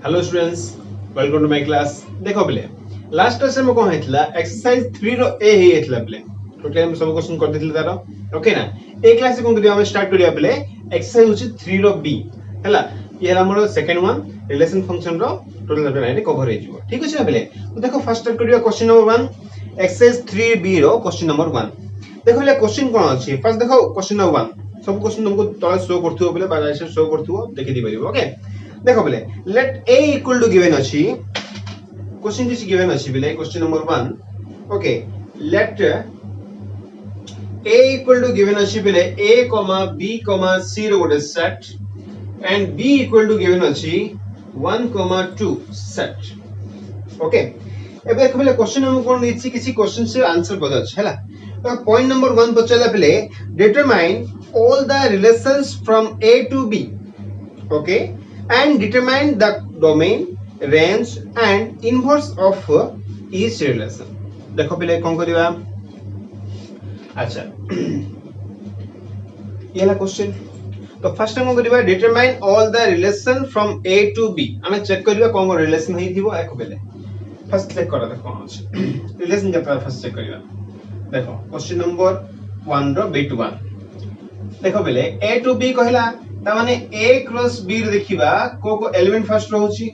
Hello students, welcome to my class. देखो बेले last class में कोन हेतला एक्सरसाइज 3 रो ए हे हेतला बेले टोटल हम सब क्वेश्चन कर देथिल तारो ओके ना। ए क्लास से कोन करिया हम स्टार्ट करिया बेले एक्सरसाइज होची 3 रो बी हला। ये हमरो सेकंड वन रिलेशन फंक्शन रो टोटल चैप्टर 9 कवर हे जिवो ठीक अछि बेले। तो देखो फर्स्ट स्टार्ट करिया क्वेश्चन नंबर 1 एक्सरसाइज 3 बी रो क्वेश्चन नंबर 1। देखो ले क्वेश्चन कोन अछि फर्स्ट देखो क्वेश्चन नंबर 1 सब क्वेश्चन तुमको तळे शो करथुओ बेले बाय से शो करथुओ देखि दी परिबो ओके। देखो बेले let a equal to given अछि क्वेश्चन दिस गिवन अछि बेले question number 1 okay. Let a equal to given अछि बेले a, b, c रो गोटे set and b equal to given अछि 1, 2 सेट ओके। एबे देखो बेले क्वेश्चन हम कोन दिछि किछि क्वेश्चन से आंसर बदल अछि हैला। तो पॉइंट नंबर 1 पचला बेले determine all the relations from a to b okay and determine the domain, range and inverse of each relation। देखो पहले कौन करिवा अच्छा ये ला क्वेश्चन। तो फर्स्ट टाइम करिवा determine all the relation from a to b। हमें चेक करिवा कौन रिलेशन है दिबो एको पहले फर्स्ट चेक करा देखो कौन अछि रिलेशन के फर्स्ट चेक करिवा। देखो क्वेश्चन नंबर 1 रो बिट 1 देखो पहले a to b कहला ता माने a क्रॉस b रे देखिबा को एलिमेंट फर्स्ट रहउची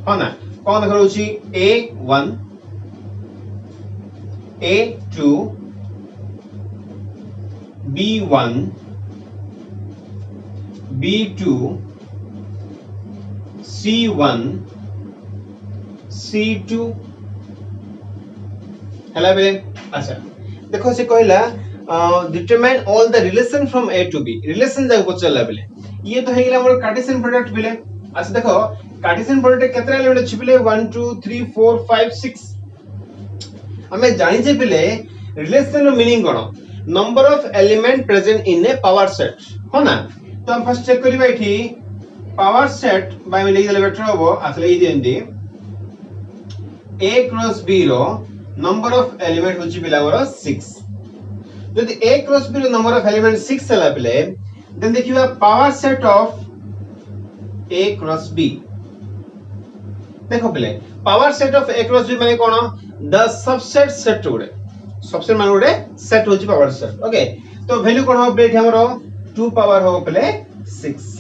हो ना कोन देख रहउची a1 a2 b1 b2 c1 c2 हला बे। अच्छा देखो से कहला determine all the relation from a to b relation जाक पचला बेले ये तो हेगला हमर कार्टेशियन प्रोडक्ट बेले। अच्छा देखो कार्टेशियन प्रोडक्ट केतरा एलिमेंट अछि बेले 1 2 3 4 5 6 हमें जानि जे बेले रिलेशन रो मीनिंग कोन number of element present in a power set हो ना। तो हम फर्स्ट चेक करबा एठी पावर सेट बाय में लिख देले बेटर होबो असले ई देंदी a क्रॉस b रो नंबर ऑफ एलिमेंट होची बेला हमर 6 यदि a क्रॉस b रो नंबर ऑफ एलिमेंट 6 हला बेले देन देखिबा power set of a cross b। देखो बेले power set of a cross b माने कोन द सबसेट सेट उडे सबसेट माने उडे सेट होची पावर सेट ओके। तो वैल्यू कोन हो बेले हमरो 2 पावर हो बेले 6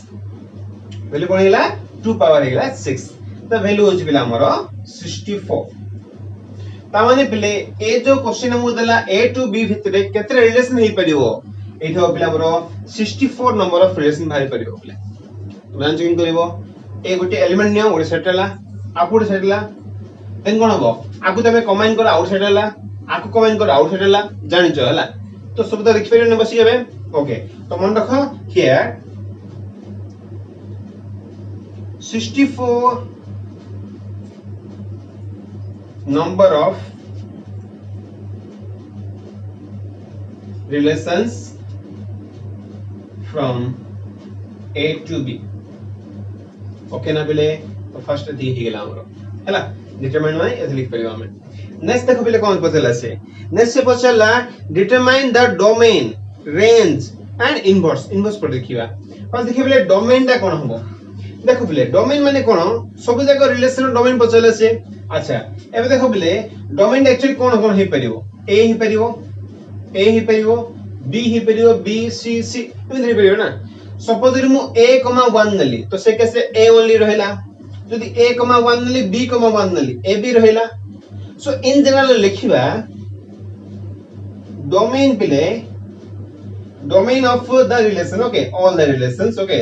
वैल्यू कोन हिला 2 पावर हिला 6 तो वैल्यू होची बेले हमरो 64। ता माने बेले ए जो क्वेश्चन हमु देला a to b भितरे केतरे रिलेशन हे परिबो एठो बेले हमरो 64 नंबर ऑफ रिलेशन भाई परिबो बेले। तुम चेकिंग करबो ए गोटे एलिमेंट नियो ओडे सेटला आपुड सेटला देन कोन हबो आकु तमे कमेंट कर आउट सेटला आकु कमेंट कर आउट सेटला जानि छ हला। तो सब तो देखि परियो बसी जेबे ओके। तो मन रखो here 64 number of relations from a to b okay ना बेले। तो फर्स्ट दी ही गेला हमरो हैला डिटरमाइन माने एथे लिख परिबा हम। नेक्स्ट देखो बेले कोन पचला से नेक्स्ट से पचला determine the domain range and inverse inverse पर देखिबा फर्स्ट देखि बेले डोमेन ता कोन हबो। देखो बेले डोमेन माने कोन सब जगह रिलेशन डोमेन पचला से। अच्छा एबे देखो बेले डोमेन एक्चुअली कोन हे परिबो a हे परिबो b हे परिबो b c c एमे हे परिबो ना। सपोज मु a, 1 नली तो से कैसे a ओनली रहला यदि a, 1 नली b, 1 नली a b रहला। सो इन जनरल लिखिबा डोमेन बेले domain of the relation okay all the relations okay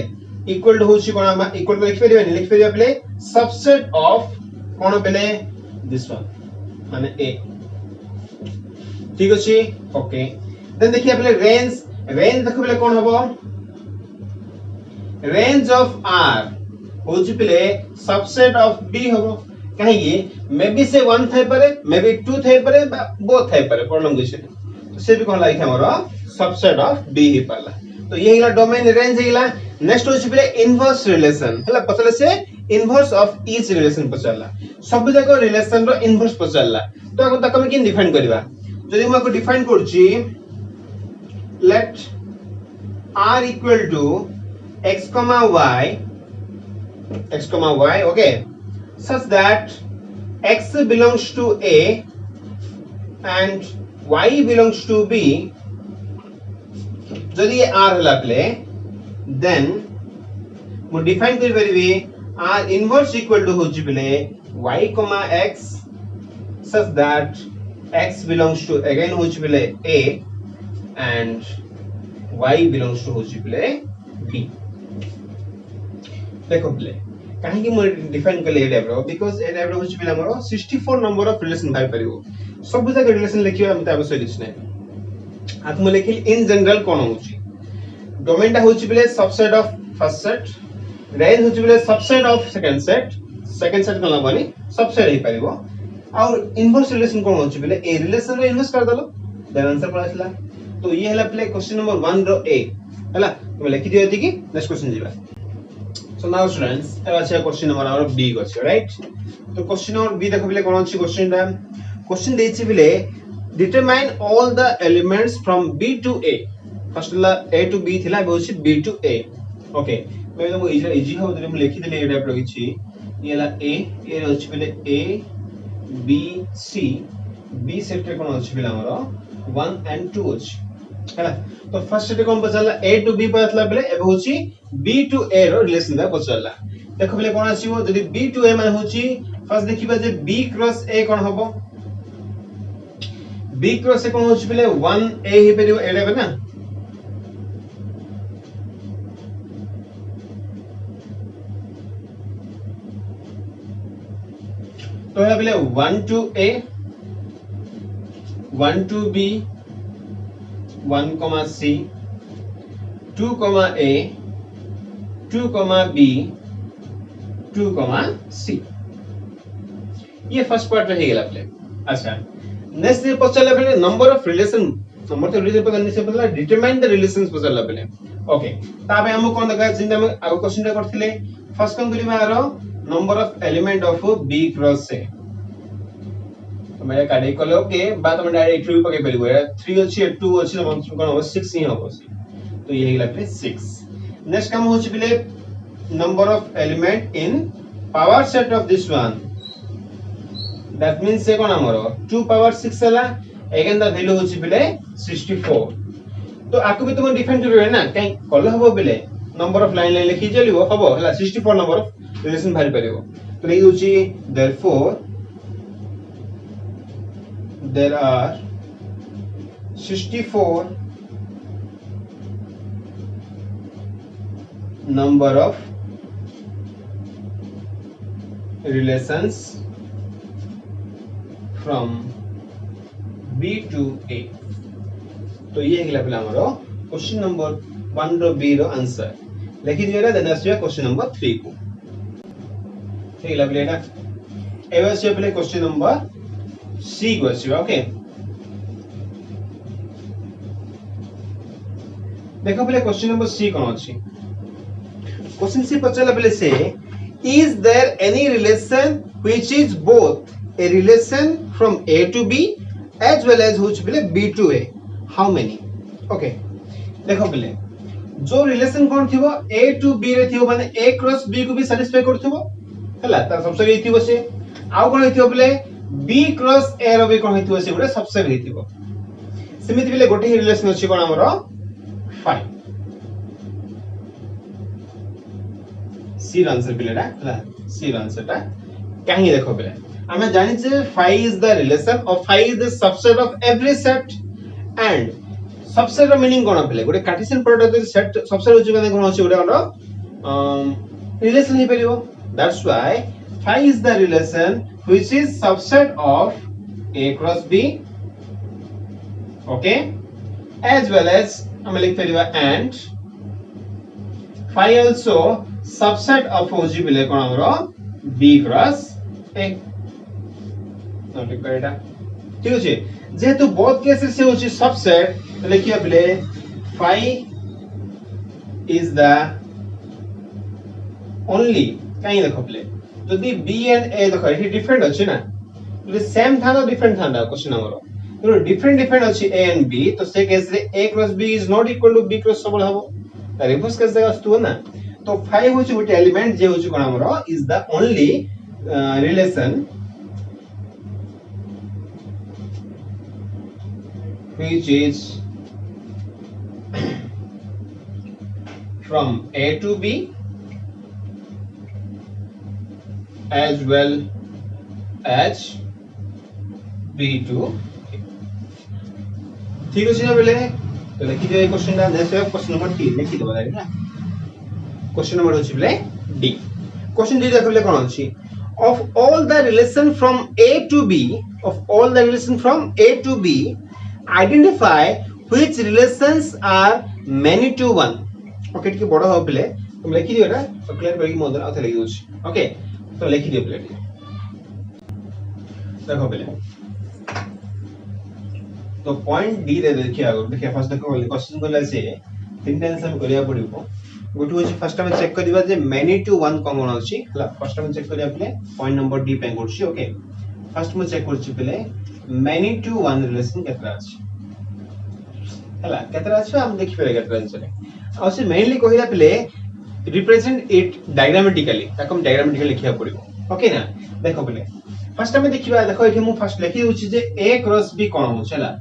equal to होची कोन इक्वल टू लिख परिबा बेले सबसेट ऑफ कोन बेले दिस वन माने a ठीक अछि ओके। देन देखिए बेले रेंज देखो बेले कोन हबो रेंज ऑफ r होची बेले सबसेट ऑफ b हबो कहीं मे बी से 1 थाई पारे मे बी 2 थाई पारे बोथ थाई पारे प्रोनाउंसिएशन तो से भी कोन लाइक हमरो सबसेट ऑफ b ही पाला। तो ये हिला डोमेन रेंज हिला। नेक्स्ट होची बेले इनवर्स रिलेशन हला पछले से इनवर्स ऑफ ईच रिलेशन पचारला सब जाको रिलेशन रो इनवर्स पचारला तो आको ताको हम किन डिफाइन करबा जदि हम आको डिफाइन करछि late r equal to x comma y okay such that x belongs to a and y belongs to b जदि ये r हला प्ले then मु डिफाइन कर परिबे r inverse equal to होछि प्ले y x such that x belongs to again होछि प्ले a and y belongs to होछि प्ले b देखो प्ले काहे कि मु डिफाइन करले ए टाइप रो बिकॉज़ ए टाइप रो होछि प्ले हमरो 64 नंबर ऑफ रिलेशन भाई परिबो सब जगह रिलेशन लिखियो हम ताबे सही लिखने आत्म लिखिल इन जनरल कोन होछि डोमेन टा होछि प्ले subset of first set range होछि प्ले सबसेट ऑफ सेकंड सेट कोन लाबनी सबसेट हे परिबो और इनवर्स रिलेशन कोन होछि प्ले ए रिलेशन रो इनवर्स कर दलो देन आंसर पड़ासला तो ये हला प्ले क्वेश्चन नंबर 1 रो ए हला तुम लिखि दियो कि नेक्स्ट क्वेश्चन जीवा सो नाउ स्टूडेंट्स अब अच्छा क्वेश्चन नंबर और बी अछि राइट तो क्वेश्चन नंबर बी देखो प्ले कोन अछि क्वेश्चन देछि प्ले determine all the elements from B to A first ला ए टू बी थिला होछि बी टू ए ओके मैं तुमको इजी हो तो लिखि देले ए टाइप रो किछि ये ला ए अछि प्ले A B C B set रे कोन अछि प्ले हमरो 1 एंड 2 अछि हैला तो फर्स्ट सेट कोन पचला a टू b पचला बेले एबे होची b टू a रो रिलेशन दा पचला देखो बेले कोन आसीबो जदी b टू a माने होची फर्स्ट देखिबा जे b क्रॉस a कोन हबो b क्रॉस a कोन होची बेले 1 a हे परिबो एडे बे ना तो है बेले 1 to a 1 to b 1 comma c 2 comma a 2 comma b 2 comma c ये फर्स्ट पार्ट रह गेला प्ले अच्छा नेक्स्ट ये पचला प्ले number of relation number of relation पता से पता डिटरमाइन द रिलेशंस पचला प्ले ओके ताबे हम कोन दगा जिंदा हम आगो क्वेश्चन रे करथिले फर्स्ट कोन करिबा आरो number of element of b cross a तो मैं काढे कलो के बात हम डायरेक्ट भी पके परिबो 3 अछि 2 अछि तो हम कोन हो 6 ही हो तो ये हेला प्ले 6 नेक्स्ट काम होछि प्ले number of element in power set of this one that means से कोन हमरो 2 पावर 6 हला अगेन द वैल्यू होछि प्ले 64 तो आकु भी तुम डिफाइन करबे ना काई कल हबो प्ले नंबर ऑफ लाइन लिखि चलिबो हबो हला 64 नंबर ऑफ रिलेशन भारी परिबो तो ये होछि therefore there are 64 number of relations from B to A तो ये हेला पला हमरो क्वेश्चन नंबर 1 रो बी रो आंसर लिखि दियरा देन आसीबा क्वेश्चन नंबर 3 को हेला पलेटा एबे से पले क्वेश्चन नंबर C को आसीबा ओके देखो पहले क्वेश्चन नंबर C कोन अछि क्वेश्चन C पचला पहले से is there any relation which is both a relation from A to B as well as which पहले B to A how many okay देखो पहले जो रिलेशन कोन थिबो A to B रे थिबो माने A क्रॉस B को भी सैटिस्फाई करथिबो हला त सबसे भी थिबो से आउ कोन थिबो पहले B क्रॉस A रो भी कोन हितबो से गुडे सबसे भी हितबो समिति बिले गोटे रिलेशन अछि कोन हमरो 5 सी आंसर बिलेटा हला सी आंसरटा काहे देखो बिले हमें जानि जे 5 इज द रिलेशन और 5 is the subset of every set and subset रो मीनिंग कोन बिले गोटे कार्टेशियन प्रोडक्ट सेट सबसेट होछि माने कोन होछि गोटे हमरो रिलेशन हे परिबो that's why 5 is the relation which is subset of A cross B okay as well as हम लिख परिबा and 5 also subset of होजी बिले कोन हमरो B cross A note Creta ठीक अछि जेहेतु बोथ केसेस से होछि सबसेट लिखिया बिले 5 is the only कहीं देखो प्ले जदि बी एंड ए देखो एठी डिफरेंट अछि ना जदि सेम था तो डिफरेंट था क्वेश्चन हमरो तो डिफरेंट डिफरेंट अछि ए एंड बी तो से केस रे a cross b is not equal to b cross सबल हबो त रिवर्स केस जगह अस्तु ना तो 5 होछि गोटे एलिमेंट जे होछि कोन हमरो is the only relation which is from A to B as well as B to A. ठीक अछि ना बेले तो लिखि दियो क्वेश्चन दा नेक्स्ट क्वेश्चन नंबर 3 लिखि दबा लागे ना क्वेश्चन नंबर होछि बेले डी क्वेश्चन डी देखले कोन अछि of all the relation from A to B of all the relation from A to B identify which relations are many to one okay ठीक बड़ हो प्ले तुम लिखि दियो एटा तो क्लियर करके मोदन आथे लिखि दोछि ओके तो लिखि दियो प्ले देखो प्ले तो पॉइंट डी रे देखिया फर्स्ट देखो क्वेश्चन कोला से तीन टेंशन करिया पड़िबो गोटू होछि फर्स्ट टाइम चेक करदिबा जे many to one कोन अछि हला फर्स्ट टाइम चेक करिया प्ले पॉइंट नंबर डी पे करछि ओके फर्स्ट में चेक करछि प्ले many to one रिलेशन केतरा अछि हला केतरा अछि हम देखि फेर केतरा अछि आ से मेनली कहिला play represent it diagrammatically Takam diagrammatically लिखिया पड़िबो ओके ना देखो प्ले फर्स्ट टाइम देखिबा देखो एठी मु फर्स्ट लिखि होछि जे a क्रॉस b कोन होछि हला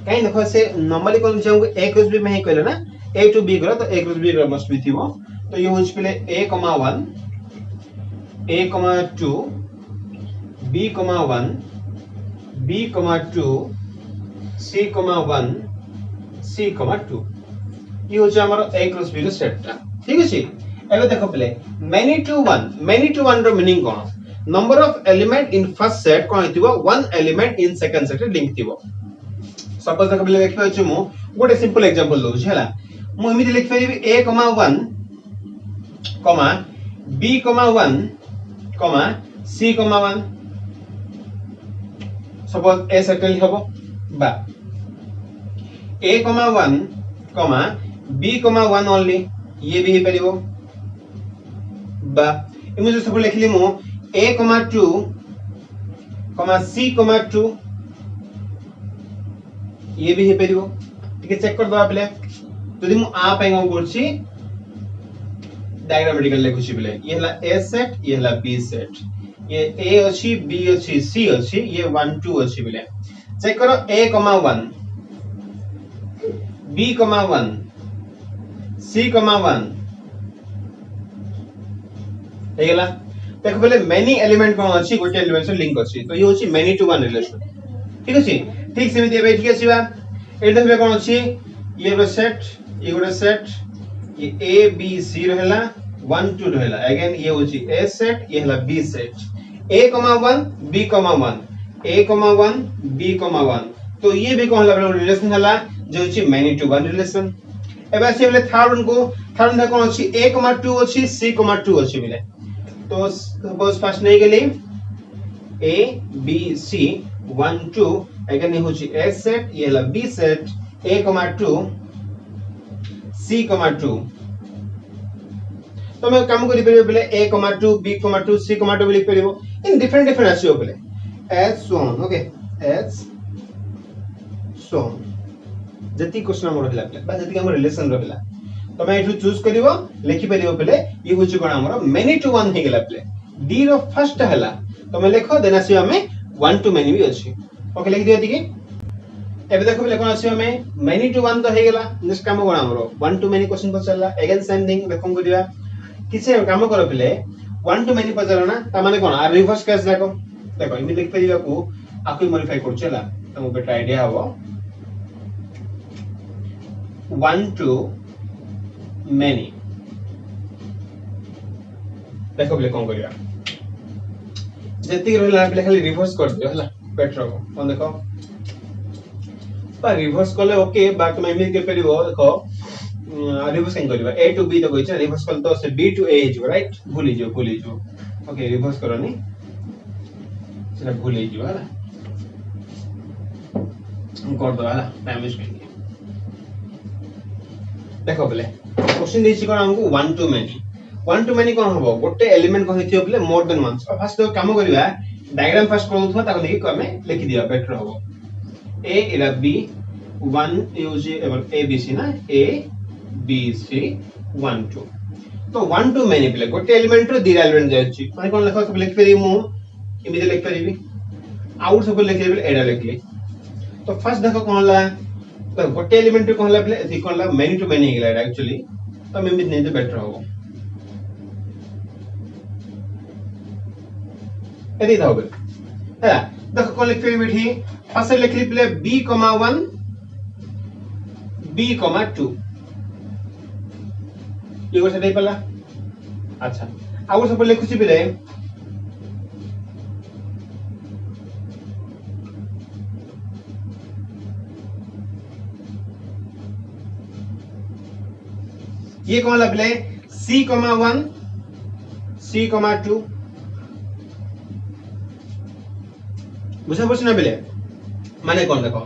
कहीं देखो से नॉर्मली कोन चाहू a क्रॉस b में ही कहले ना a to b करो तो a cross b must be थिबो तो ये होछि पहले a, 1 a, 2 b, 1 b, 2 c, 1 c, 2 ये होछि हमर a क्रॉस b रो सेटटा ठीक अछि एबे देखो पहले many to one रो मीनिंग कोन number of element in first set कोन हिथिबो one element in second set link थिबो सपोज देखो पहले देखिबा छु मु गोटे सिंपल एग्जांपल दउ छी हला मु इमिति लिख परिबी a, 1 b, 1 c, 1 suppose a settle हबो बा a, 1 b, 1 ओनली ये भी हे परिबो बा इमे सब लिखली मु a, 2 c, 2 ये भी हे परिबो ठीक है चेक कर दो आपले जदि मु आ पे गौ करछि डायग्रामेटिकल लिखुछि बले ये हला a सेट ये हला b सेट ये a अछि b अछि c अछि ये 1 2 अछि बले चेक करो a, 1 b, 1 c, 1 हे गेला देखो पहले मेनी एलिमेंट कोन अछि गोटे एलिमेंट से लिंक अछि तो ये होछि मेनी टू वन रिलेशन ठीक अछि ठीक सेमिति एबे ठीक अछि बा ए देखबे कोन अछि ये रो सेट ये गोटे सेट ये a b c रहला 1 2 रहला अगेन ये होछि a सेट ये हला b set a, 1 b, 1 a, 1 b, 1 तो ये भी कोन हला रिलेशन हला जे होछि मेनी टू वन रिलेशन एबे से बोले थर्ड वन को थर्ड में कोन अछि a, 2 अछि c, 2 अछि मिले तो सपोज फर्स्ट नहीं गेली a b c 1 2 अगेन ये होछि a सेट ये हला b सेट a, 2 c, 2 तो मैं काम करि परिबो बेले a, 2 b, 2 c, 2 लिख परिबो इन डिफरेंट डिफरेंट आसीओ बेले as so on okay as so on जति क्वेश्चन हमर रहला बा जति हमर रिलेशन रहला तो मैं इठु चूज करिवो लिखि परिबो बेले ये होछि कोन हमर मेनी टू वन हे गेला बेले d रो फर्स्ट हला तो मैं लिखो देना से हमें 1 टू मेनी भी अछि ओके लिख दियो दिकी एबे देखो बेले कोन अछि हमें मेनी टू वन तो हे गेला नेक्स्ट काम कोन हमर 1 टू मेनी क्वेश्चन पचला अगेन सेम थिंग देखो करिया किसे काम करो बेले 1 टू मेनी पचला ना त माने कोन आ रिवर्स केस देखो इमे लिख परिबा को आकु मॉडिफाई करछला तो बेटा आईडिया हबो 1 टू मेनी देखो बेले कोन करिया जति रहला बेले खाली रिवर्स कर दियो हला पेट्रो कोन देखो बा रिवर्स करले ओके बा तुम इमे के परिबो देखो रिवर्स कैन करबा a टू b तो कहै छै रिवर्स करले तो से b टू a हिजो राइट भूली जो ओके रिवर्स करनी सेटा भूली जो हला हम कर दो हला टाइम वेस्ट करके देखो बेले क्वेश्चन देछि कोन हमको 1 to many one to many कोन हबो गोटे एलिमेंट को हिथियो बले मोर देन वन फर्स्ट तो काम करबा डायग्राम फर्स्ट करथवा ताको देखि हमें लिखि दिया बेटर हबो ए इला बी 1 यूज एवर ए बी सी ना ए बी सी 1 2 तो 1 टू मेनी बले गोटे एलिमेंट रो दी एलिमेंट जायछि माने कोन लिखो सब लिख पेरी मु इमिते लिख पेरीबी आउट सब लिख लेबल एडा लिखली तो फर्स्ट देखो कोन ला तो गोटे एलिमेंट कोन ला बले एथि कोन ला मेनी टू मेनी गेला एक्चुअली तो मैं भी नहीं तो बेटर होबो एदी था होबे है देखो कोन लिख पेरी बेठी फर्स्ट लिख ली बले b, 1 b, 2 ये को से पला अच्छा आउट सब लिखुची बले ये कौन लबले c, 1 c, 2 बुझा पछ ना बेले माने कोन देखो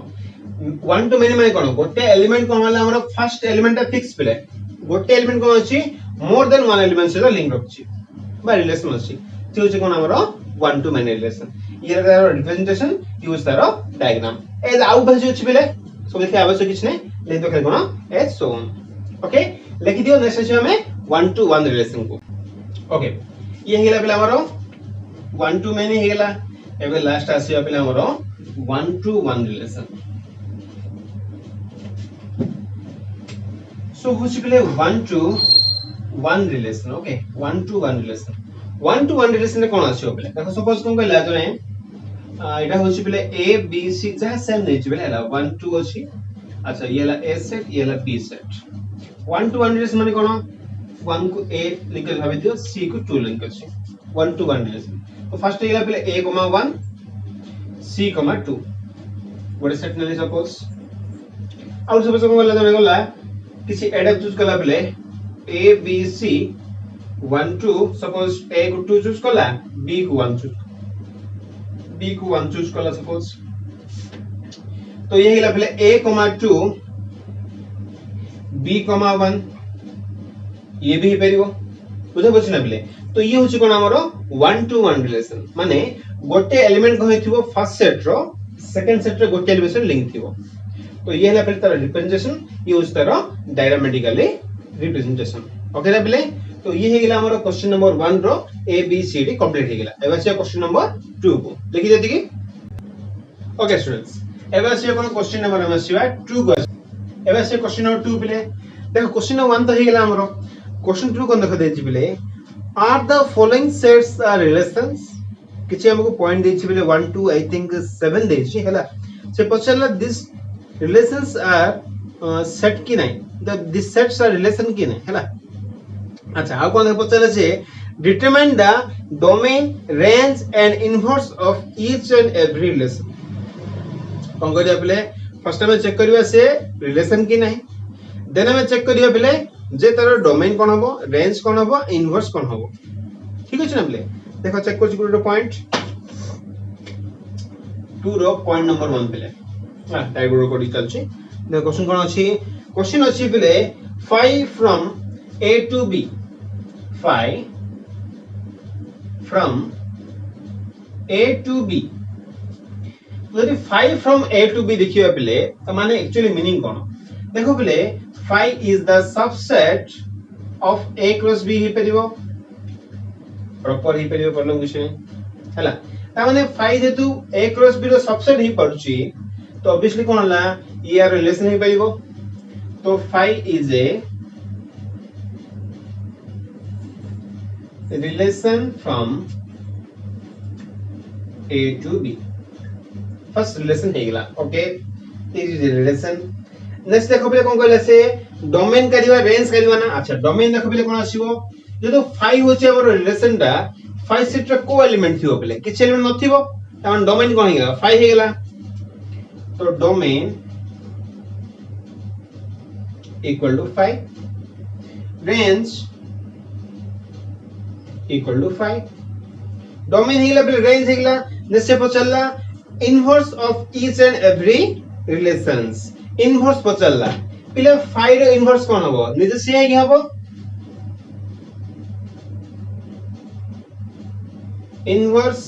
1 टू मेनी माने कोन गोटे एलिमेंट कोन वाला हमर फर्स्ट एलिमेंट फिक्स बेले गोटे एलिमेंट कोन अछि मोर देन वन एलिमेंट से लिंक रखछि बा रिलेशन अछि ते होछि कोन हमर 1 टू मेनी रिलेशन ये तार रिप्रेजेंटेशन यूज तार डायग्राम ए आउ बस अछि बेले सब देखि आवश्यक किछ नै ले तो खेल कोन एज सोन ओके लिखि दियो नेक्स्ट अछि हमें 1 टू 1 रिलेशन को ओके ये हेला बेला हमर 1 टू मेनी हेला एबे लास्ट आसी बेला हमर 1 टू 1 रिलेशन सो होछि बेले 1 to 1 relation okay 1 to 1 relation 1 to 1 relation रे कोन आसी बेले देखो सपोज कोन कहला जने एटा होछि बेले a b c जहा सेम नै छि बेले हला 1 2 अछि अच्छा ये हला a सेट ये हला b सेट 1 टू 1 रिलेशन माने कोन 1 को a लिखल भाबे दियो c को 2 लिंक अछि 1 टू 1 रिलेशन तो फर्स्ट ये पहले a, 1 c, 2 गोटे सेट नेली सपोज आउट सपोज को गला जने गला किसी एडप चूज कला पहले a b c 1 2 suppose a को 2 चूज कला b को 1 चूज कला सपोज तो ये हिला पहले a, 2 b, 1 ये भी परिबो बुझे बछना पहले तो ये होछि कोन हमरो 1 टू 1 रिलेशन माने गोटे एलिमेंट को हेथिबो फर्स्ट सेट रो सेकंड सेट रो गोटे एलिमेंट लिंक थिबो तो ये हला पहले तार रिप्रेजेंटेशन यूज तार डायग्रामेटिकली रिप्रेजेंटेशन ओके रे पहले तो ये हे गेला हमरो क्वेश्चन नंबर 1 रो A B C D complete हे गेला एबा से क्वेश्चन नंबर 2 को लिखि देति की ओके स्टूडेंट्स एबा से कोन क्वेश्चन नंबर हम सिवा 2 क्वेश्चन एबा से क्वेश्चन नंबर 2 पहले देखो क्वेश्चन नंबर 1 तो हे गेला हमरो क्वेश्चन 2 कोन देखो देछि पहले are the following sets are relations किछि हमको पॉइंट देछि बेले 1 2 आई थिंक 7 देछि हला से पछला दिस रिलेशंस आर सेट की नहीं the this sets are relation की नहीं हला अच्छा आ कोन पछला से determine the domain range and inverse of each and every relation कोन करिया बेले फर्स्ट में चेक करिया से रिलेशन की नहीं देन में चेक करिया बेले जे तार डोमेन कोन हबो रेंज कोन हबो इनवर्स कोन हबो ठीक अछि ना बेले देखो चेक करछि गुड पॉइंट 2 रो पॉइंट नंबर 1 बेले हां टाइगर को चल छी देखो क्वेश्चन कोन अछि बेले 5 from a to b 5 from a to b यदि 5 फ्रॉम a to b देखियो बेले त माने एक्चुअली मीनिंग कोन देखो बेले 5 is the subset of a cross b ही परिबो प्रॉपर ही परिबो प्रॉब्लम विषय हला ता माने 5 जेतु a cross b रो सबसेट ही पड़ुची तो ऑब्वियसली कोन हला ये आर रिलेशन ही परिबो तो 5 is a relation from a to b first relation हे गेला okay this is a relation next देखो पहले कोन कहले से डोमेन करिवा रेंज करिवा ना अच्छा डोमेन देखो पहले कोन आसीबो जेतो 5 होचे हमर रिलेशन दा 5 सेट रो को एलिमेंट थिबो पहले किछ एलिमेंट नथिबो तमन डोमेन कोन हेला 5 हे गेला तो domain equal to 5 range equal to 5 domain हेला पहले रेंज हेला नेक्स्ट पचला inverse of each and every relations inverse पचलला पहले 5 रो इनवर्स कोन हबो निजे से ही हबो inverse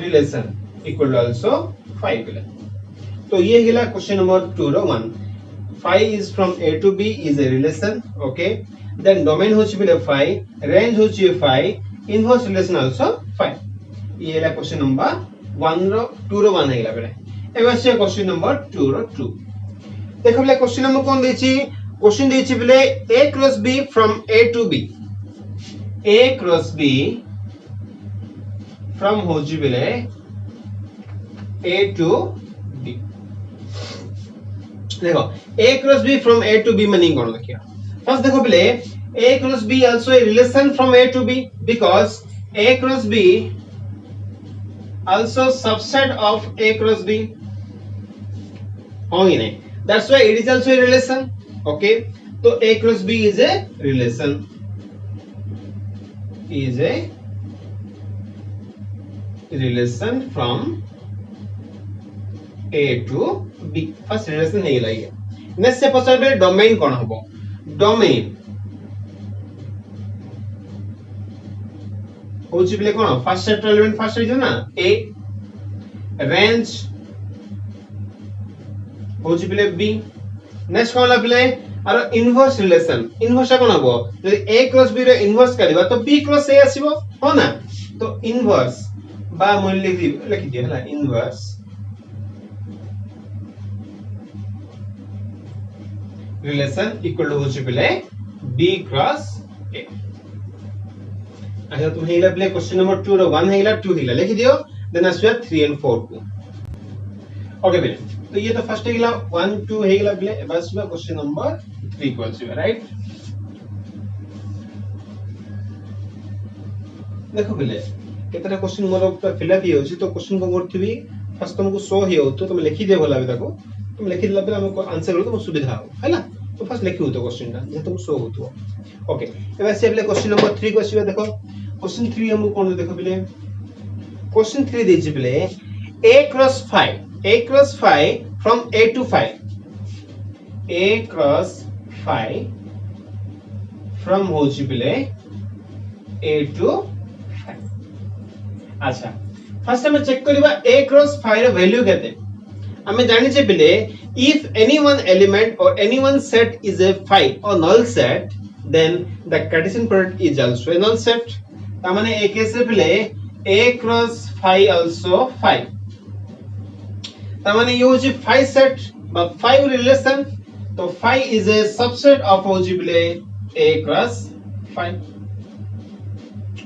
relation equal to also phi बोले तो ये गिला क्वेश्चन नंबर 2 रो 1 phi is from a to b is a relation okay then domain होची बोले phi range होची phi inverse relation also phi ये गिला क्वेश्चन नंबर 1 रो 2 रो 1 हेला बोले एबे से क्वेश्चन नंबर 2 रो 2 देखो बोले क्वेश्चन नंबर कोन देछि क्वेश्चन देछि बोले a cross b from a to b a cross b from होची बोले a to b देखो a cross b from a to b meaning कोन देखियो फर्स्ट देखो बोले a cross b also a relation from a to b because a cross b also subset of a cross b होगी नहीं that's why it is also a relation okay तो a cross b is a relation from a to b first relation नहीं लाइए next से पछाबे domain कोन हबो domain होची बिले कोन first set element first है ना a रेंज होची बिले b नेक्स्ट कोन ला बिले आरो इनवर्स रिलेशन इनवर्स कोन हबो जदि a क्रॉस b रे इनवर्स करबा तो b क्रॉस a आसीबो हो ना तो इनवर्स बा मूल्य लिखि दियो हला इनवर्स relation equal to होची बिले b क्रॉस a अच्छा तुम हेला बिले क्वेश्चन नंबर 2 रो 1 हेला 2 हेला लिखि दियो देन आसुआ 3 and 4 को ओके बिले तो ये तो फर्स्ट हेला 1 2 हेला बिले बस में क्वेश्चन नंबर 3 को आसुआ राइट देखो बिले केतरा क्वेश्चन मोर फिलअप ही होची तो क्वेश्चन को करथिबी फर्स्ट तुमको शो ही हो तो तुम लिखि दे भला बे ताको तुम लिखि दिला बेला हमको आंसर करो तो सुविधा हो हैला तो फर्स्ट लिखियो तो क्वेश्चन ता जे तुम शो होतो ओके एबे से बिले क्वेश्चन नंबर 3 को आसीबा देखो क्वेश्चन 3 हमको कोन देखो बिले क्वेश्चन 3 देछि बिले a cross phi from a to phi a cross phi from होछि बिले a to phi अच्छा फर्स्ट हम चेक करबा a cross phi रो वैल्यू केते हमें जानि छे बिले if any one element or any one set is a phi or null set then the Cartesian product is also a null set ता माने a केस बिले a cross phi also phi ता माने ये होची phi set बा phi relation तो phi is a subset of होची बिले a cross phi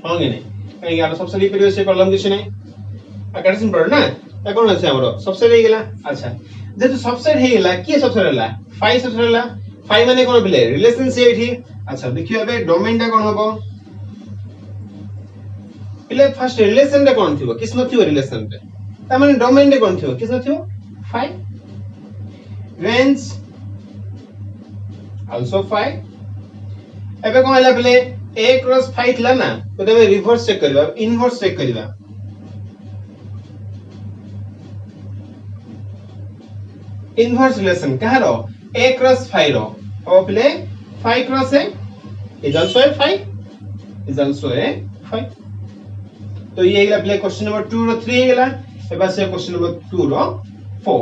होंगे नहीं कहीं यार सबसे ली परिवेश से प्रॉब्लम किछ नहीं Cartesian product ना कोन আছে हमरो सबसेट हे गेला अच्छा जेतु सबसेट हे गेला की सबसेट हला phi सबसेट हला phi माने कोन बिले रिलेशन से एठी अच्छा देखियो एबे डोमेन टा कोन होबो बिले फर्स्ट रिलेशन रे कोन थिबो किछ नथिबो रिलेशन रे ता माने डोमेन रे कोन थिबो किछ नथिबो phi रेंज आल्सो phi एबे कोन हला बिले a क्रॉस phi थिला ना तो तबे रिवर्स चेक करबा इनवर्स चेक करबा इनवर्स रिलेशन कहा रो a cross phi रो और play phi cross a is also a phi तो ये गेला प्ले क्वेश्चन नंबर 2 रो 3 गेला एबा से क्वेश्चन नंबर 2 रो 4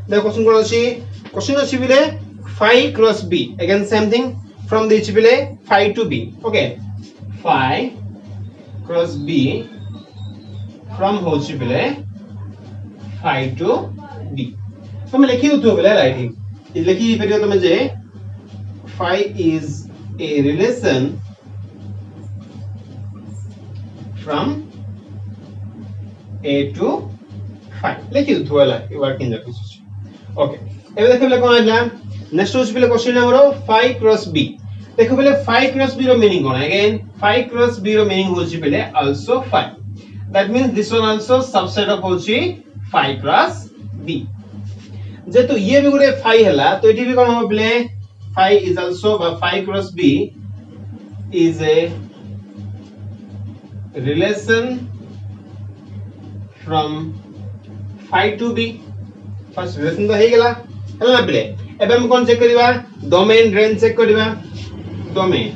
देखो क्वेश्चन कोन अछि क्वेश्चन अछि बिले phi cross b again same thing from the बिले phi to b okay phi cross b from होछि बिले phi to b तो मैं लिखि दतो बेला राइटिंग इज लिखि फेरियो तमे जे phi is a relation from a to phi लिखि दतो वाला ये वर्किंग जाके ओके एबे देखो बेला कोन आइला नेक्स्ट होस बेला question number phi cross b देखो बेला phi cross b रो मीनिंग कोन अगेन phi cross b रो मीनिंग होछि बेले also phi that means this one also subset of होछि phi cross b जेतु ये भी गुरे phi हला तो एठी भी कोन हो play phi is also phi cross b is a relation from phi to b first relation तो हे गेला हला प्ले एबे हम कोन चेक करबा डोमेन रेंज चेक करबा डोमेन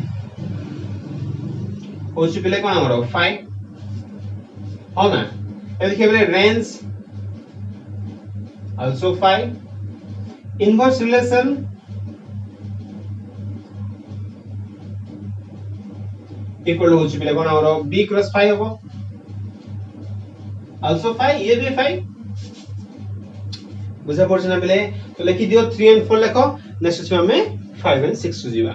होची पिले कोन हमरो 5 हो ना ए देखिए पिले range also 5 inverse relation equal होची पिले कोन हमरो b क्रॉस 5 हो also 5 ये भी 5 बुझा पड़छ ना पिले तो लिखि दियो 3 and 4 लिखो नेक्स्ट इसमें हमें 5 and 6 सुजीवा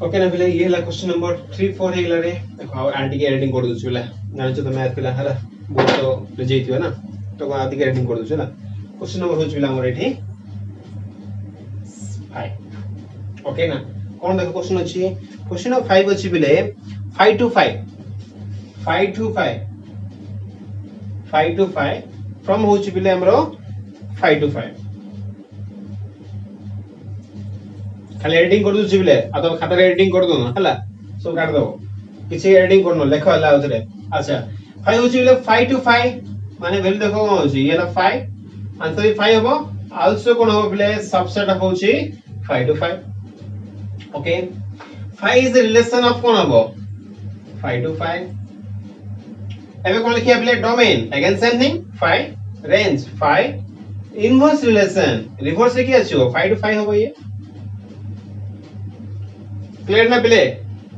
ओके ना पिले ये ला क्वेश्चन नंबर 3 4 हेगला रे देखो और आंटी के एडिटिंग कर दोछु पिला जानि छ तो मैथ पिला हला बहुत तो जेइतियो ना तो को आदि के एडिटिंग कर दोछु ना क्वेश्चन नंबर होछ पिला हमर एठी 5 ओके ना कोन देखो क्वेश्चन अछि क्वेश्चन नंबर 5 अछि पिले 5 to 5 from होछ पिले हमरो 5 to 5 खाली एडिटिंग कर दोछु पिले आ तो खाता रे एडिटिंग कर दो ना हला सब काट दो किछि एडिटिंग करनो लेखो हला उतरे अच्छा 5 होछ पिले 5 to 5 माने वैल्यू देखो कोन होछि येला 5 आंसर 5 हबो आल्सो कोन हबो पिले सबसेट ऑफ होछि 5 to 5 okay 5 is the relation of कोन हबो 5 to 5 एबे कोन लिखिया पिले domain again same thing 5 range 5 inverse relation reverse से क्या आछो 5 to 5 हबो ये क्लियर ना पिले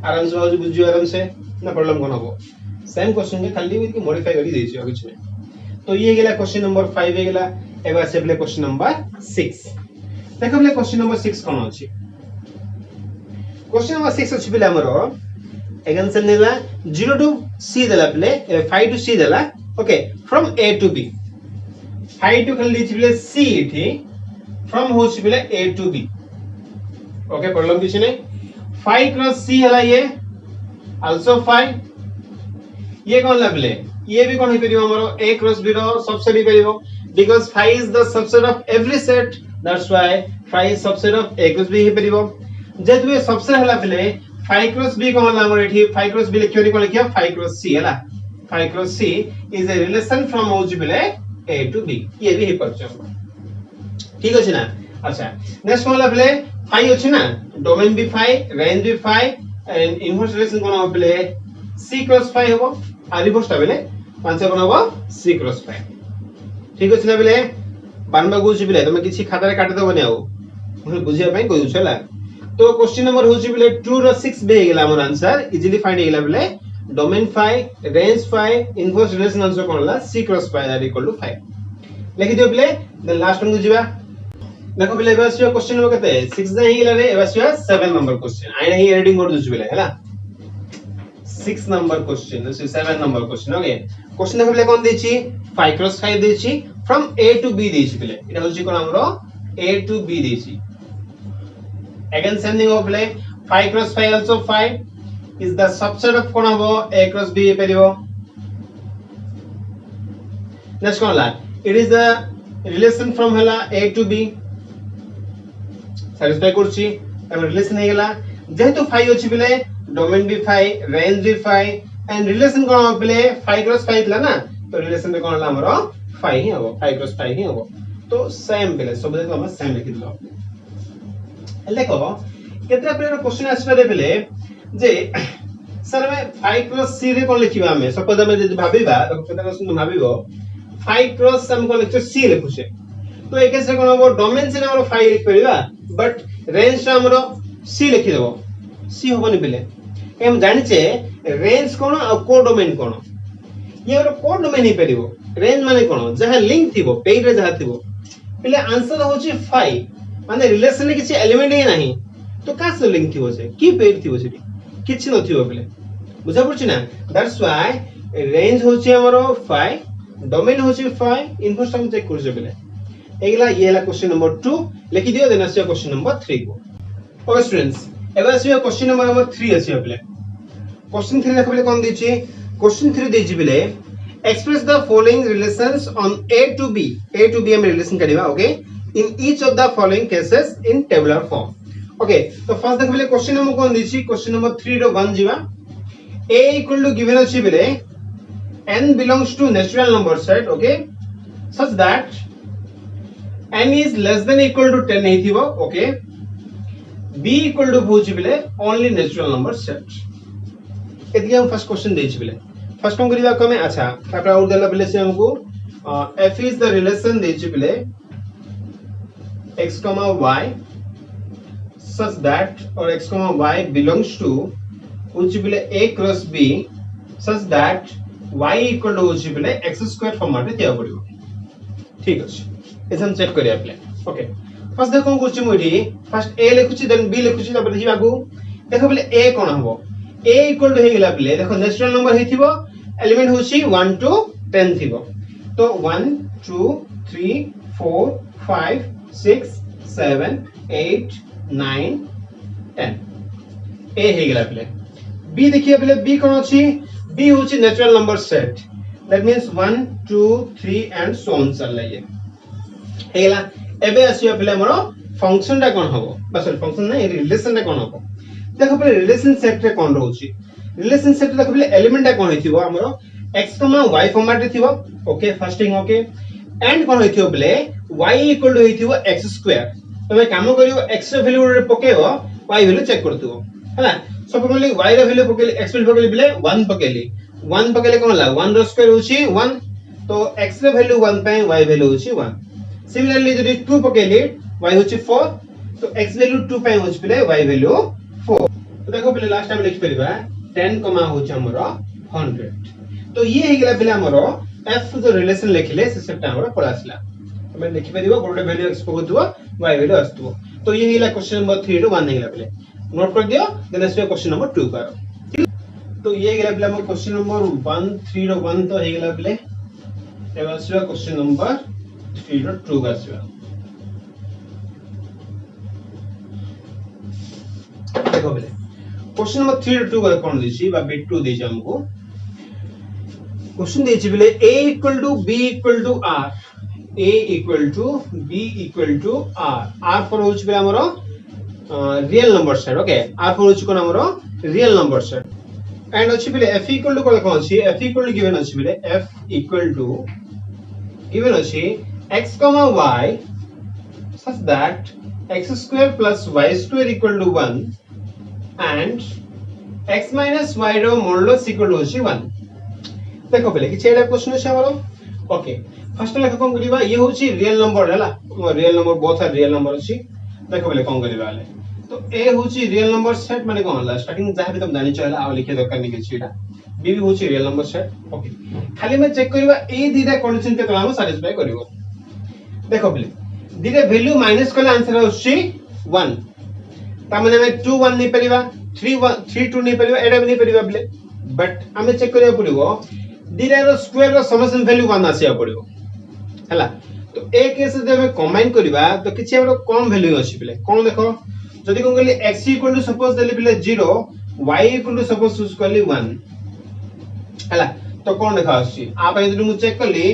आराम से बाजू बुझियो आराम से ना प्रॉब्लम कोन हबो सेम क्वेश्चन के खाली विथ के मॉडिफाई करी देछि और कुछ नहीं तो ये गेला क्वेश्चन नंबर 5 हे गेला एबा से पिले क्वेश्चन नंबर 6 देखो पिले क्वेश्चन नंबर 6 कोन अछि क्वेश्चन नंबर 6 अछि पिले हमरो अगेन से नेला 0 to c देला पिले 5 to c देला okay from a to b 5 to खाली पिले c इठी फ्रॉम होछ पिले a to b okay problem किछ नहीं 5 क्रॉस c हला ये आल्सो 5 ये कोन लाबले ये भी कोन हे परिबो हमरो a क्रॉस b रो सबसेट ही परिबो because 5 is the subset of every set that's why 5 is subset of a cross b हे परिबो जेतु ये सबसेट हला पिले 5 क्रॉस b कोन हमरो एठी 5 क्रॉस b लिखियो नि कोन लिखिया 5 क्रॉस c हला 5 cross c is a relation from होज पिले a to b ये भी हे परछो ठीक अछि ना अच्छा नेक्स्ट कोन लाबले 5 अछि ना डोमेन भी 5 रेंज भी 5 एंड इनवर्स रिलेशन कोन हो पिले c क्रॉस 5 हबो आ रिवर्स ता बेले आंसर कोन हबो c क्रॉस 5 ठीक अछि ना बेले बानबा गुछि बेले तमे किछि खाता रे काटि दबो नै आउ हम बुझिया पई कहू छला तो क्वेश्चन नंबर होछि बेले 2 रो 6 बे गेला हमर आंसर इजीली फाइंड गेला बेले domain 5 range 5 inverse relation answer कोन हला c cross 5 are equal to 5 लिखि दियो बेले देन लास्ट वन जिबा देखो बेले एबासियो क्वेश्चन नंबर कते 6 जा ही गेला रे एबासियो 7 नंबर क्वेश्चन आइ नहीं एडिटिंग कर दुछु बेले हला 6 number question this is 7 number question okay question देखो बेले कोन देछि 5 क्रॉस 5 देछि फ्रॉम a to b देछि बेले एटा होछि कोन हमरो a to b देछि अगेन सेम थिंग हो बेले 5 cross 5 also 5 is the subset of कोन हबो a क्रॉस b हे परिबो नेक्स्ट कोन ला it is the relation from हला a to b सैटिस्फाई करछि एम रिलेशन हे गेला जेहेतु 5 अछि बेले डोमेन भी 5 रेंज भी 5 एंड रिलेशन कोन हो बेले 5 क्रॉस 5 ला ना तो रिलेशन में कोन ला हमरो 5 ही हबो 5 क्रॉस 5 ही हबो तो सेम बेले सब देखो हम सेम लिखि दिलो देखो केतरा प्लेयर क्वेश्चन आसबे बेले जे सर में 5 क्रॉस c रे कोन लिखिबा हमें सपोज हमें जे भाबिबा तो केतरा क्वेश्चन भाबिबो 5 क्रॉस हम को लिखछ c लिखुछे तो एक से कोन हबो डोमेन से हमरो 5 लिख परिबा बट रेंज हमरो c लिखि देबो c होबनी बेले हम जानि छे रेंज कोन आ को डोमेन कोन ये हमरो को डोमेन ही परिबो रेंज माने कोन जहा लिंक थिबो पेज रे जहा थिबो पहिले आंसर होची 5 माने रिलेशन रे किछि एलिमेंट ही नाही तो का से लिंक थिबो से की पेज थिबो से किछि न थिबो पहिले बुझा पड़छि ना दैट्स व्हाई रेंज होची हमरो 5 डोमेन होची 5 इनवर्स हम चेक करछे पहिले एगला ये ला क्वेश्चन नंबर 2 लिखि दियो देन आसी क्वेश्चन नंबर 3 को ओके स्टूडेंट्स एबा आसी क्वेश्चन नंबर 3 आसी पहिले क्वेश्चन 3 देखबले कोन दिछि क्वेश्चन 3 देछि पहिले express the following relations on a to b हम रिलेशन करिबा okay in each of the following cases in tabular form okay तो फर्स्ट देखबले क्वेश्चन नंबर कोन दिछि क्वेश्चन नंबर 3 रो 1 जिबा a इक्वल टू गिवन अछि पहिले n belongs to natural number set okay such that n is less than equal to 10 नहीं Thibaut okay b equal to होछि बेले only natural number set एति हम first question देछि बिले फर्स्ट कोन करिबा कमे अच्छा तापर और देला बिले से हमको f इज द रिलेशन देछि बिले x, y such that or x, y belongs to which बिले a cross b such that y equal to which बिले x square फॉर्मेट रे दिया पड़िबो ठीक अछि ए हम चेक करिया बिले ओके फर्स्ट देखो कुछ मुडी फर्स्ट a लिखुची देन b लिखुची तापर देखि बागु देखो बिले a कोन हबो a इक्वल टू हे गेला बिले देखो नेचुरल नंबर हेथिबो एलिमेंट होची 1 टू 10 थिबो तो 1 2 3 4 5 6 7 8 9 10 a हे गेला बिले b देखिए बिले b कोन अछि b होची natural number set that means 1 2 3 and so on चल लाइए हे गेला एबे आसियो बिले हमरो फंक्शन टा कोन हबो बस फंक्शन नै रिलेशन टा कोन हबो देखो पहले रिलेशन सेट रे कोन रहउची रिलेशन सेट देखो पहले एलिमेंट टा कोन हेतिबो हमरो x, y फॉर्मेट रे थिबो okay first thing okay and कोन हेतिबो पहले y इक्वल टू हेतिबो x स्क्वायर तमे काम करियो x रे वैल्यू रे पकेबो y वैल्यू चेक करथिबो हैला सब पहले y रे वैल्यू पकेली x वैल्यू पकेली बिले 1 पकेली 1 पकेले कोन ला 1 रो स्क्वायर होची 1 तो x रे वैल्यू 1 पे y वैल्यू होची 1 सिमिलरली जदी 2 पकेली y होची 4 तो x वैल्यू 2 पे होची बिले y वैल्यू 4 तो देखो पहले लास्ट टाइम लिख परिबा 10 कमा होची हमरो 100 तो ये हे गेला पहले हमरो f जो रिलेशन लिखले से सेटा हमरो पळासला तमे लिखि परिबो गोटे वैल्यू x पगुतबो y वैल्यू आस्तबो तो ये हे गेला क्वेश्चन नंबर 3 रो 1 हे गेला पहले नोट कर दियो देन इसमें क्वेश्चन नंबर 2 करो ठीक तो ये हे गेला पहले हमर क्वेश्चन नंबर 1 3 रो 1 तो हे गेला पहले एबा से क्वेश्चन नंबर 3 रो 2 आसीबा देखो पहले क्वेश्चन नंबर 3 रो 2 का कोन दिछि बा बिट 2 दिछि हमको क्वेश्चन दिछि बिले a equal to b equal to r a equal to b equal to r r पर होछि बिले हमरो real number set okay r पर होछि कोन हमरो रियल नंबर सेट एंड अछि बिले f इक्वल टू कोन अछि f इक्वल टू गिवन अछि बिले f इक्वल टू गिवन अछि x, y such that x square plus y square equal to 1 and x minus y रो मॉडुलस इक्वल टू होछि 1 देखो पहले कि छेडा क्वेश्चन अछि हमरो ओके फर्स्ट लेखा कोन करिबा ये होछि रियल नंबर हैला real number both are real number अछि देखो पहले कोन करिबा ले तो a होछि रियल नंबर सेट माने कोन होला स्टार्टिंग जहा भी तुम जानि छला आ लिखे दरकार नै छिडा b भी होछि रियल नंबर सेट ओके खाली मैं चेक करिबा a दिरा कंडीशन के तलाम सैटिस्फाई करिवो देखो पहले दिरा वैल्यू माइनस कले आंसर होछि 1 ता माने मैं 2 1 नै परिबा 3 1 3 2 नै परिबा एडा नै परिबा बले बट हमें चेक करिया पड़िबो दिरा रो स्क्वायर रो समेशन वैल्यू 1 आसिया पड़िबो हैला तो ए केस जे हम कंबाइन करिबा तो किछि हमरो कम वैल्यू अछि बले कोन देखो जदी कोन कहली x इक्वल टू सपोज देली बले 0 y equal to suppose use करली 1 हैला तो कोन देखा आछि आप यदि मु चेक करली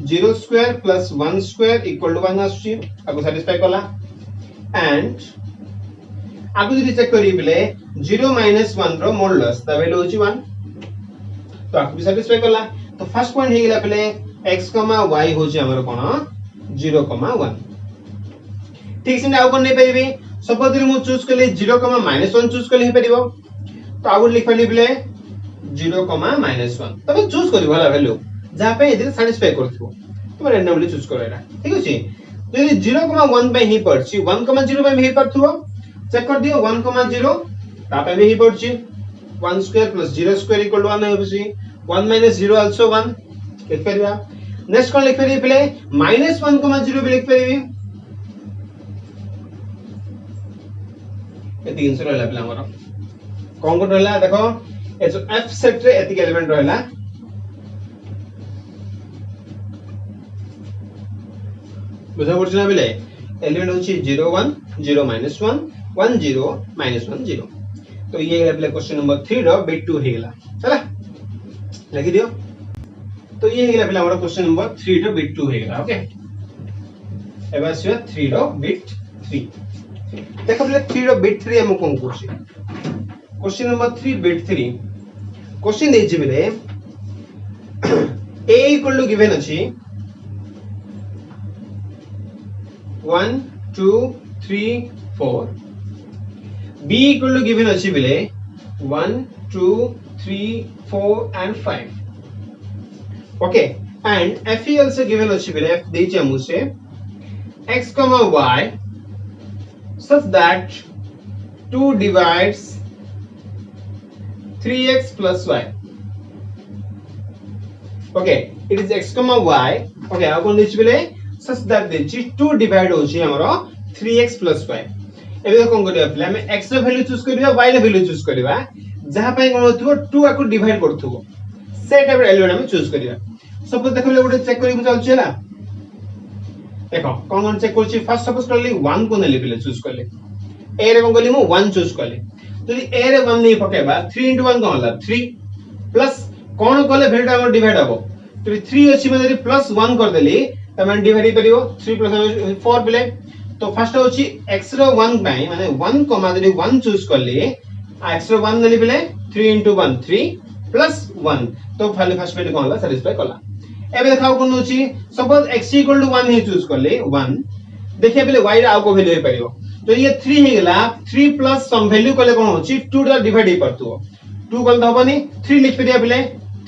0 square plus 1 square equal to 1 आछि आपको सैटिस्फाई करला एंड आगु जदी चेक करी बिले 0 - 1 रो मॉडुलस द वैल्यू होची 1 तो आपको भी सैटिस्फाई करला तो फर्स्ट पॉइंट हे गेला बिले x, y होची हमर कोन 0, 1 ठीक से आउ कोन नै परिबे सपोज मु चूज करले 0, -1 चूज करले हे परिबो तो आउ लिख पानी बिले 0, -1 तबे चूज करी वाला वैल्यू जहा पे इधर सैटिस्फाई करथिबो तुम रैंडमली चूज करो एटा ठीक अछि यदि 0, 1 पे ही पड़छि 1, 0 पे ही पड़थुबो चेक कर दियो 1, 0 तापे भी ही पड़छि 1 square plus 0 square equal to 1 होबछि 1 - 0 आल्सो 1 लिख परिबा नेक्स्ट कोन लिख परिबे पले -1, 0 भी लिख परिबे एति आंसर रहला पले हमर कोन कोन रहला देखो ए जो f सेट रे एति एलिमेंट रहला बुझा पड़छ ना बिले एलिमेंट होची 0 1 0 -1 1 0 -1 0 तो ये गेला क्वेश्चन नंबर 3 रो बिट 2 हे गेला चला लिख दियो तो ये हे गेला पहला हमरा क्वेश्चन नंबर 3 रो बिट 2 हे गेला ओके एबा से 3 रो बिट 3 देखो पहले 3 रो बिट 3 हम कोन करछि क्वेश्चन नंबर 3 बिट 3 क्वेश्चन दे जिबे a इक्वल टू गिवन अछि 1 2 3 4 b इक्वल टू गिवन अछि बिले 1 2 3 4 and 5 okay and f is also given अछि बेले f देछि हमु से x comma y such that 2 divides 3x plus y okay it is x comma y okay आ कोन देछि बेले such that देछि 2 divide होछि हमरो 3x plus y एबे कोन करिया प्ले हम x रो वैल्यू चूज करिया y रो वैल्यू चूज करिया जहा पय कोन होतबो 2 आको डिवाइड करथबो से टाइप रो एलिमेंट हम चूज करिया सपोज देखबे गोटे चेक करिबो चालछि हला देखो कोन चेक करछि फर्स्ट सपोज करली 1 को नेली पले चूज करले a रे कोन करली मु 1 चूज करले जदि a रे 1 नै पकेबा 3 * 1 कोन होला 3 प्लस कोन करले वैल्यू हमर डिवाइड हबो तो 3 अछि में जदि प्लस 1 कर देली त मन डिवाइड करियो 3 प्लस 4 पले तो फर्स्ट होची x रो 1 बाय माने 1 कमा जदि 1 चूज करली x रो 1 नेली पले 3 * 1 3 प्लस 1 तो फाइनली फर्स्ट वैल्यू कोन होला सैटिस्फाई करला एबे देखाओ कोन होची सपोज x = 1 ही चूज करले 1 देखिए पहले y रा आउ को वैल्यू हे परियो तो ये 3 हे गेला 3 प्लस सम वैल्यू कले कोन होची 2 रा डिवाइड हे परतो 2 कल दबनी 3 लिख परिया पहले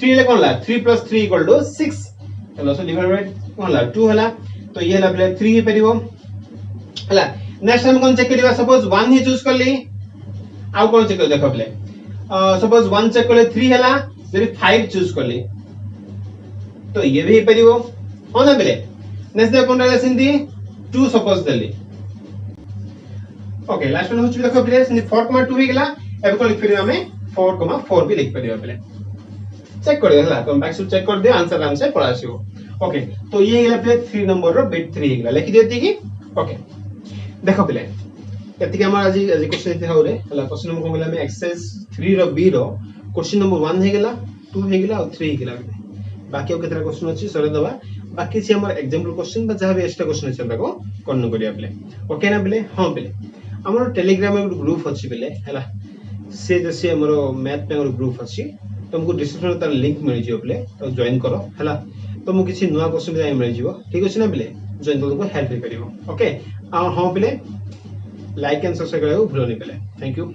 3 ले कोन ला 3 + 3 = 6 चलो सो डिवाइड बाय कोन ला 2 हला तो ये ला पहले 3 हे परियो हला नेक्स्ट हम कोन चेक करिवा सपोज 1 ही चूज करली आउ कोन चेक कर देखो पहले सपोज 1 चेक करले 3 हला जदि 5 चूज करली तो ये भी परियो हो ना बेले नेक्स्ट दे कोन रिलेशन दी 2 सपोज देली ओके लास्ट वन होची देखो बेले 4,2 हे गेला एबे को लिख परियो हमें 4,4 भी लिख परियो बेले चेक कर देला तो बैक चेक कर दे आंसर आराम से पड़ा आसीओ ओके तो ये गेला पे 3 नंबर रो बिट 3 हे गेला लिख देती की ओके देखो बेले एतिके हमर आज क्वेश्चन इते हाउरे हला क्वेश्चन नंबर को गेला में एक्सरसाइज 3 रो बी रो क्वेश्चन नंबर 1 हे गेला 2 हे गेला और 3 हे गेला बाकी और केतरा क्वेश्चन अछि सरे दबा बाकी छी हमर एग्जांपल क्वेश्चन बा जहां भी एक्स्ट्रा क्वेश्चन अछि ताको कन्नो करिया बेले ओके ना बेले हां बेले हमर टेलीग्राम में ग्रुप अछि बेले हला से जसे हमर मैथ पे और ग्रुप अछि तुमको डिस्क्रिप्शन में तार लिंक मिल जियो बेले तो जॉइन करो हला तुमको किछि नया क्वेश्चन भी मिल जियो ठीक अछि ना बेले जॉइन तुमको हेल्प भी करिवो ओके हां बेले लाइक एंड सब्सक्राइब करियो भूलो नै बेले थैंक यू